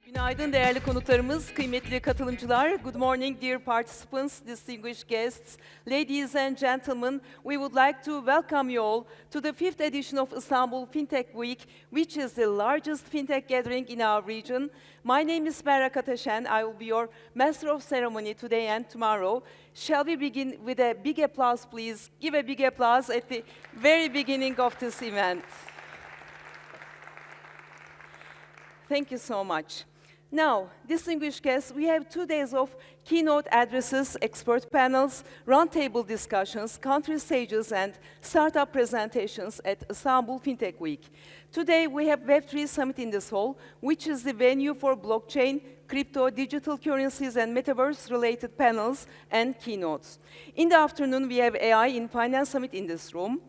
Günaydın değerli konuklarımız, kıymetli katılımcılar. Good morning dear participants, distinguished guests. Ladies and gentlemen, we would like to welcome you all to the 5th edition of Istanbul Fintech Week, which is the largest fintech gathering in our region. My name is Shen. I will be your master of ceremony today and tomorrow. Shall we begin with a big applause, please? Give a big applause at the very beginning of this event. Thank you so much. Now, distinguished guests, we have 2 days of keynote addresses, expert panels, roundtable discussions, country stages, and startup presentations at Istanbul Fintech Week. Today, we have Web3 Summit in this hall, which is the venue for blockchain, crypto, digital currencies, and metaverse-related panels and keynotes. In the afternoon, we have AI in Finance Summit in this room.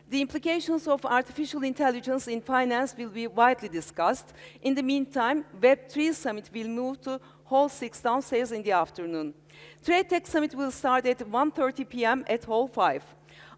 The implications of artificial intelligence in finance will be widely discussed. In the meantime, Web3 Summit will move to Hall 6 downstairs in the afternoon. Trade Tech Summit will start at 1:30 p.m. at Hall 5.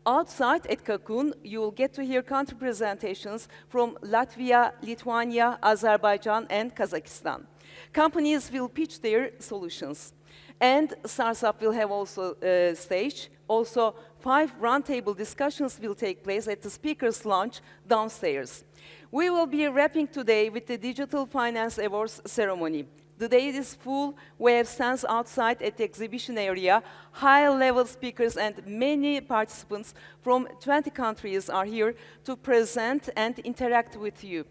Outside at Kakun, you will get to hear country presentations from Latvia, Lithuania, Azerbaijan, and Kazakhstan. Companies will pitch their solutions. And Startup will have also a stage. Also, 5 roundtable discussions will take place at the speaker's lounge downstairs. We will be wrapping today with the Digital Finance Awards ceremony. The day is full. We have stands outside at the exhibition area. High-level speakers and many participants from 20 countries are here to present and interact with you.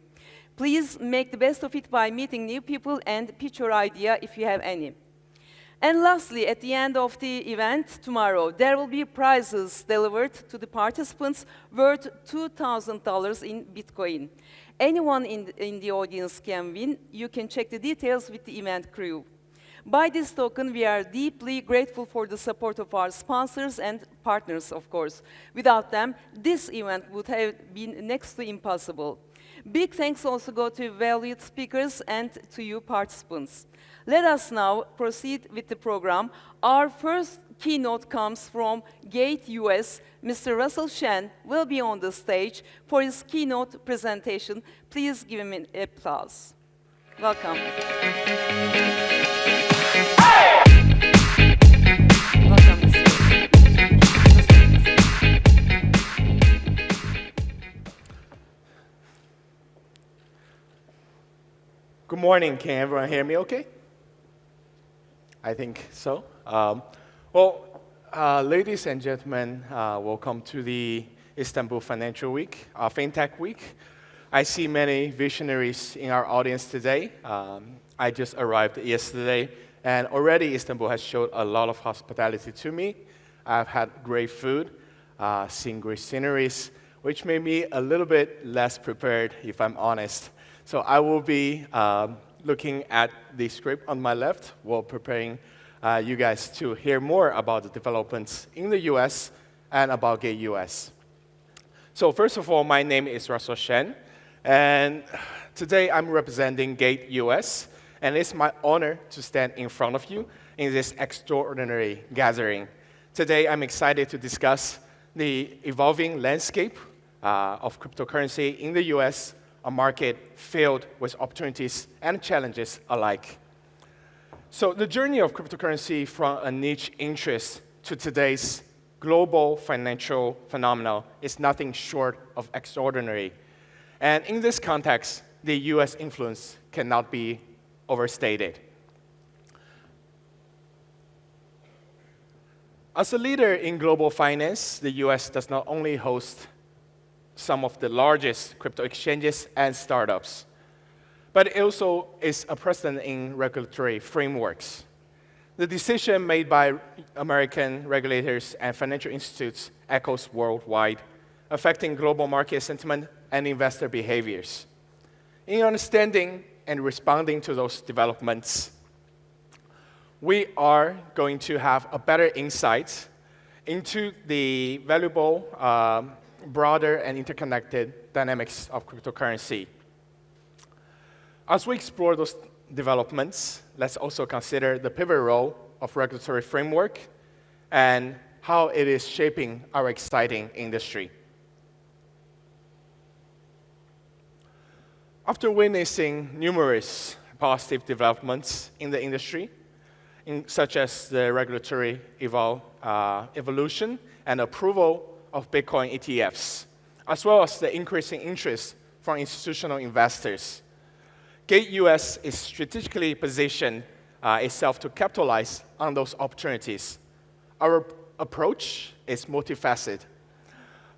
Please make the best of it by meeting new people and pitch your idea if you have any. And lastly, at the end of the event tomorrow, there will be prizes delivered to the participants worth $2,000 in Bitcoin. Anyone in the audience can win. You can check the details with the event crew. By this token, we are deeply grateful for the support of our sponsors and partners, of course. Without them, this event would have been next to impossible. Big thanks also go to valued speakers and to you participants. Let us now proceed with the program. Our first keynote comes from Gate US. Mr. Russel Shen will be on the stage for his keynote presentation. Please give him an applause. Welcome. Welcome, Mr. Good morning. Can everyone hear me okay? I think so. Ladies and gentlemen, welcome to the Istanbul Financial Week, Fintech Week. I see many visionaries in our audience today. I just arrived yesterday, and already Istanbul has showed a lot of hospitality to me. I've had great food, seen great sceneries, which made me a little bit less prepared, if I'm honest. So I will be looking at the script on my left while preparing you guys to hear more about the developments in the US and about Gate US. So first of all, my name is Russel Shen, and today I'm representing Gate US, and it's my honor to stand in front of you in this extraordinary gathering. Today, I'm excited to discuss the evolving landscape of cryptocurrency in the US, a market filled with opportunities and challenges alike. So the journey of cryptocurrency from a niche interest to today's global financial phenomenon is nothing short of extraordinary. And in this context, the US influence cannot be overstated. As a leader in global finance, the US does not only host some of the largest crypto exchanges and startups, but it also is a precedent in regulatory frameworks. The decision made by American regulators and financial institutes echoes worldwide, affecting global market sentiment and investor behaviors. In understanding and responding to those developments, we are going to have a better insight into the valuable broader and interconnected dynamics of cryptocurrency. As we explore those developments, let's also consider the pivotal role of regulatory framework and how it is shaping our exciting industry. After witnessing numerous positive developments in the industry, such as the regulatory evolution and approval of Bitcoin ETFs, as well as the increasing interest from institutional investors. Gate US is strategically positioned itself to capitalize on those opportunities. Our approach is multifaceted,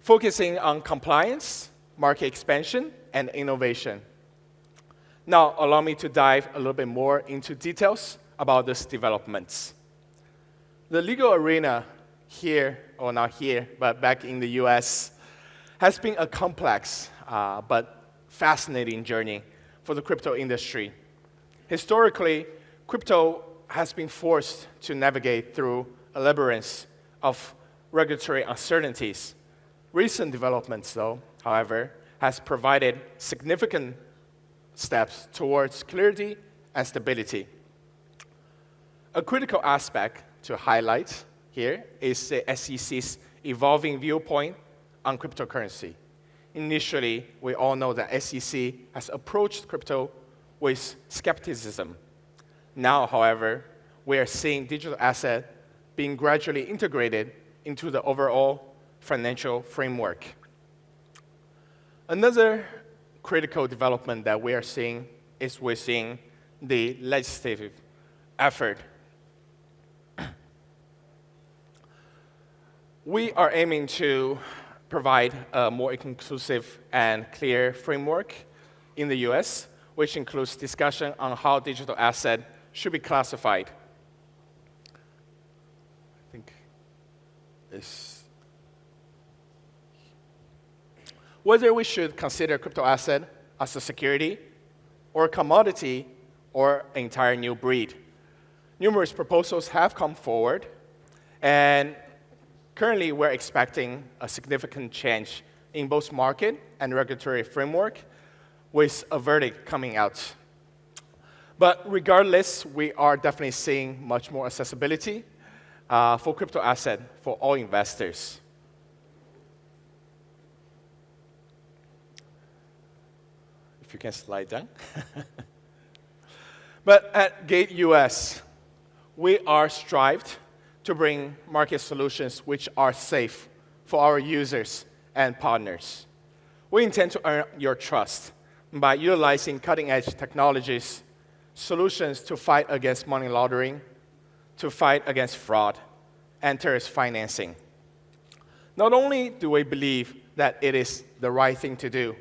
focusing on compliance, market expansion, and innovation. Now, allow me to dive a little bit more into details about these developments. The legal arena here, or not here, but back in the US, has been a complex but fascinating journey for the crypto industry. Historically, crypto has been forced to navigate through a labyrinth of regulatory uncertainties. Recent developments, though, however, has provided significant steps towards clarity and stability. A critical aspect to highlight here is the SEC's evolving viewpoint on cryptocurrency. Initially, we all know that SEC has approached crypto with skepticism. Now, however, we are seeing digital asset being gradually integrated into the overall financial framework. Another critical development that we are seeing is within the legislative effort. We are aiming to provide a more inclusive and clear framework in the US, which includes discussion on how digital asset should be classified. I think this. Whether we should consider crypto asset as a security or a commodity or an entire new breed. Numerous proposals have come forward, and currently we're expecting a significant change in both market and regulatory framework with a verdict coming out. But regardless, we are definitely seeing much more accessibility for crypto asset for all investors. If you can slide down. But at Gate US, we are strived to bring market solutions which are safe for our users and partners. We intend to earn your trust by utilizing cutting-edge technologies, solutions to fight against money laundering, to fight against fraud, and terrorist financing. Not only do we believe that it is the right thing to do,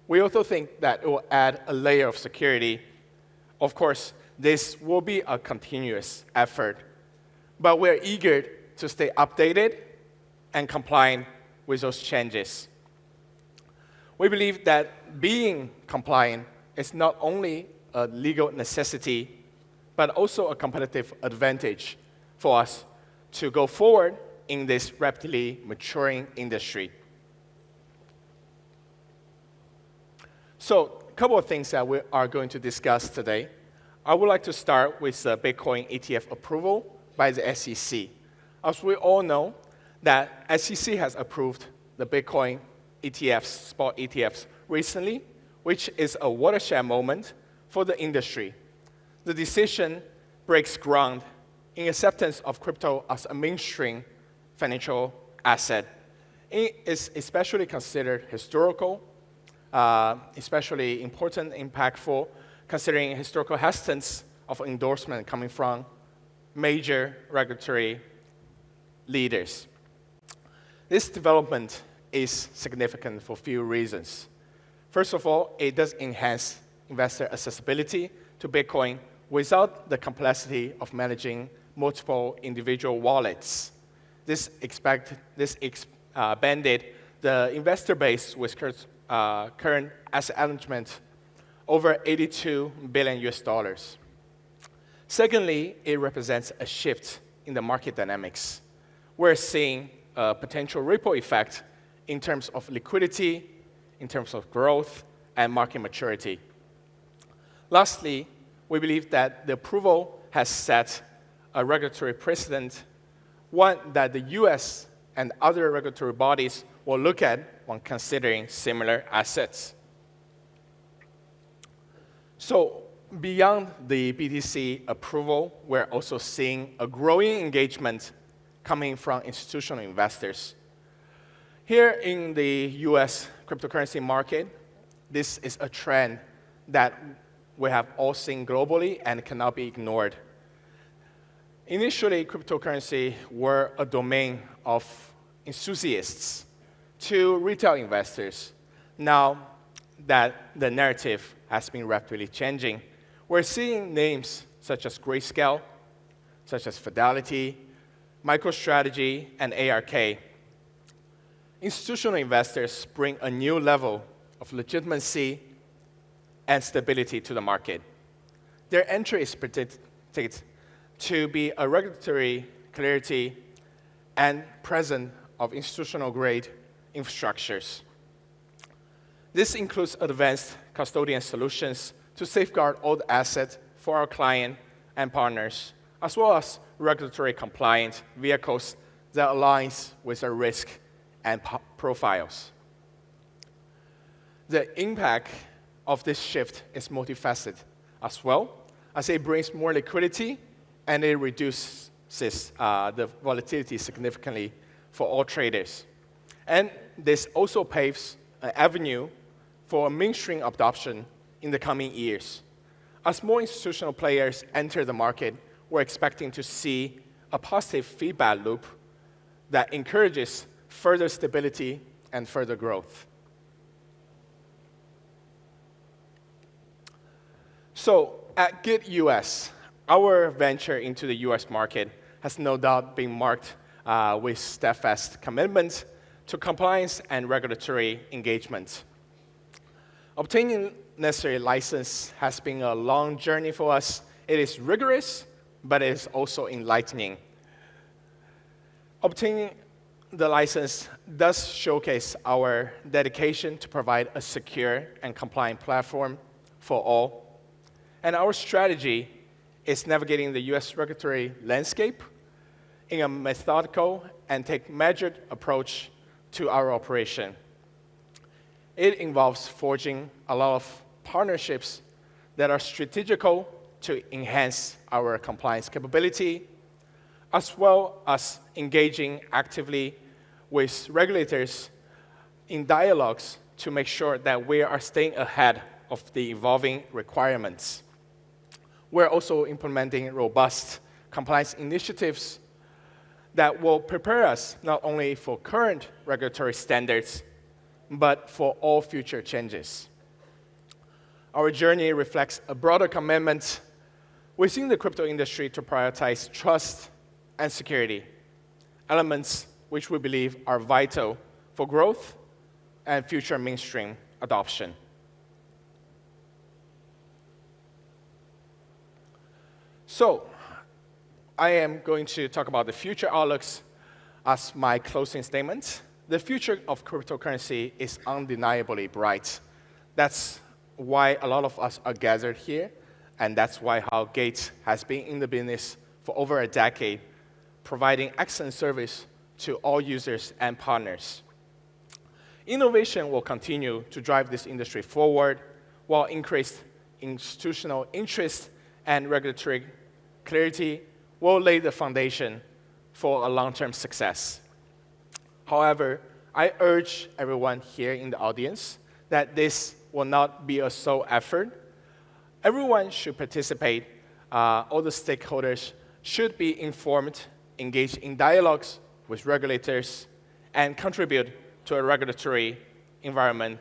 we also think that it will add a layer of security. Of course, this will be a continuous effort, but we're eager to stay updated and compliant with those changes. We believe that being compliant is not only a legal necessity, but also a competitive advantage for us to go forward in this rapidly maturing industry. So, a couple of things that we are going to discuss today. I would like to start with the Bitcoin ETF approval by the SEC. As we all know, that SEC has approved the Bitcoin ETFs, spot ETFs, recently, which is a watershed moment for the industry. The decision breaks ground in acceptance of crypto as a mainstream financial asset. It is especially considered historical, especially important, impactful, considering historical hesitance of endorsement coming from major regulatory leaders. This development is significant for a few reasons. First of all, it does enhance investor accessibility to Bitcoin without the complexity of managing multiple individual wallets. This expanded the investor base with current asset management over $82 billion. Secondly, it represents a shift in the market dynamics. We're seeing a potential ripple effect in terms of liquidity, in terms of growth, and market maturity. Lastly, we believe that the approval has set a regulatory precedent, one that the US and other regulatory bodies will look at when considering similar assets. So, beyond the BTC approval, we're also seeing a growing engagement coming from institutional investors. Here in the US cryptocurrency market, this is a trend that we have all seen globally and cannot be ignored. Initially, cryptocurrency were a domain of enthusiasts to retail investors. Now that the narrative has been rapidly changing, we're seeing names such as Grayscale, such as Fidelity, MicroStrategy, and ARK. Institutional investors bring a new level of legitimacy and stability to the market. Their entry is predicted to be a regulatory clarity and presence of institutional-grade infrastructures. This includes advanced custodian solutions to safeguard all the assets for our client and partners, as well as regulatory compliant vehicles that aligns with our risk and profiles. The impact of this shift is multifaceted as well, as it brings more liquidity and it reduces the volatility significantly for all traders. And this also paves an avenue for mainstream adoption in the coming years. As more institutional players enter the market, we're expecting to see a positive feedback loop that encourages further stability and further growth. So at Git US, our venture into the US market has no doubt been marked with steadfast commitment to compliance and regulatory engagement. Obtaining necessary license has been a long journey for us. It is rigorous, but it is also enlightening. Obtaining the license does showcase our dedication to provide a secure and compliant platform for all. And our strategy is navigating the US regulatory landscape in a methodical and take measured approach to our operation. It involves forging a lot of partnerships that are strategical to enhance our compliance capability, as well as engaging actively with regulators in dialogues to make sure that we are staying ahead of the evolving requirements. We're also implementing robust compliance initiatives that will prepare us not only for current regulatory standards, but for all future changes. Our journey reflects a broader commitment within the crypto industry to prioritize trust and security, elements which we believe are vital for growth and future mainstream adoption. So, I am going to talk about the future outlooks as my closing statement. The future of cryptocurrency is undeniably bright. That's why a lot of us are gathered here, and that's why how Gates has been in the business for over a decade, providing excellent service to all users and partners. Innovation will continue to drive this industry forward, while increased institutional interest and regulatory clarity will lay the foundation for a long-term success. However, I urge everyone here in the audience that this will not be a sole effort. Everyone should participate. All the stakeholders should be informed, engage in dialogues with regulators, and contribute to a regulatory environment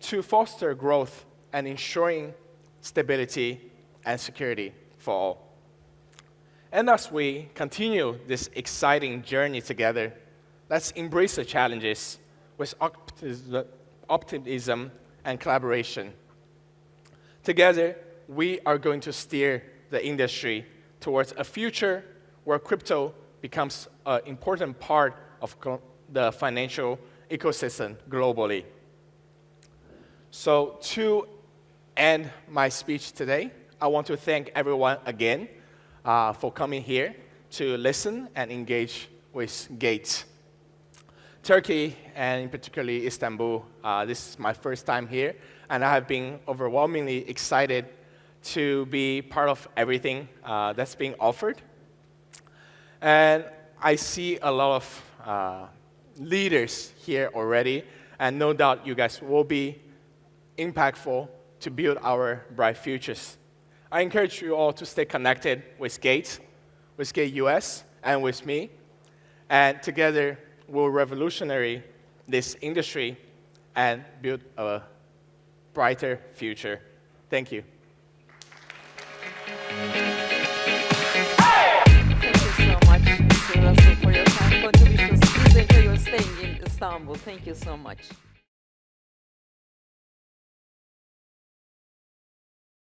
to foster growth and ensuring stability and security for all. And as we continue this exciting journey together, let's embrace the challenges with optimism and collaboration. Together, we are going to steer the industry towards a future where crypto becomes an important part of the financial ecosystem globally. So to end my speech today, I want to thank everyone again for coming here to listen and engage with Gates. Turkey, and particularly Istanbul, this is my first time here, and I have been overwhelmingly excited to be part of everything that's being offered. And I see a lot of leaders here already, and no doubt you guys will be impactful to build our bright futures. I encourage you all to stay connected with Gate US, and with me. And together, we'll revolutionary this industry and build a brighter future. Thank you. Thank you so much, Mr. Russell, for your kind contributions. Please enjoy your staying in Istanbul. Thank you so much.